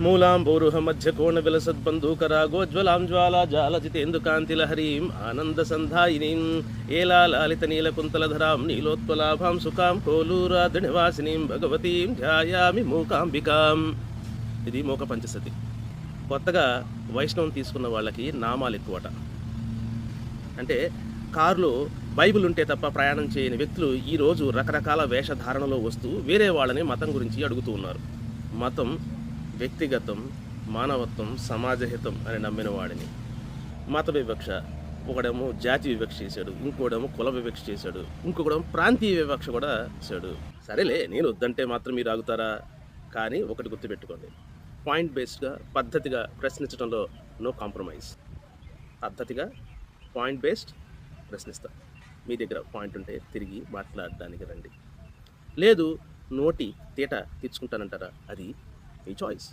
మూలాంబోరుహ మధ్య కోణ విలసద్బంధూకరాగోజ్వలాం జ్వాలా జాలజితేందుకాంతిలహరీం ఆనందసంధాయినీం ఏలా లాలిత నీలకుంతలధరాం నీలోత్పలాభాం సుఖాం కోలూరాద్రినివాసినీం భగవతీం ధ్యాయామి మూకాంబికాం. ఇది మూక పంచసతి. కొత్తగా వైష్ణవం తీసుకున్న వాళ్ళకి నామాలు ఎక్కువట. అంటే కారులో బైబిల్ ఉంటే తప్ప ప్రయాణం చేయని వ్యక్తులు ఈరోజు రకరకాల వేషధారణలో వస్తూ వేరే వాళ్ళని మతం గురించి అడుగుతూ ఉన్నారు. మతం వ్యక్తిగతం, మానవత్వం, సమాజహితం అని నమ్మిన వాడిని మత వివక్ష, ఒకడేమో జాతి వివక్ష చేశాడు, ఇంకోడేమో కుల వివక్ష చేశాడు, ఇంకొకడేమో ప్రాంతీయ వివక్ష కూడా చేశాడు. సరేలే, నేను వద్దంటే మాత్రం మీరు ఆగుతారా? కానీ ఒకటి గుర్తుపెట్టుకోండి, పాయింట్ బేస్డ్గా పద్ధతిగా ప్రశ్నించడంలో నో కాంప్రమైజ్. పద్ధతిగా పాయింట్ బేస్డ్ ప్రశ్నిస్తా. మీ దగ్గర పాయింట్ ఉంటే తిరిగి మాట్లాడడానికి రండి, లేదు నోటి తీట తీర్చుకుంటానంటారా, అది మీ చాయిస్.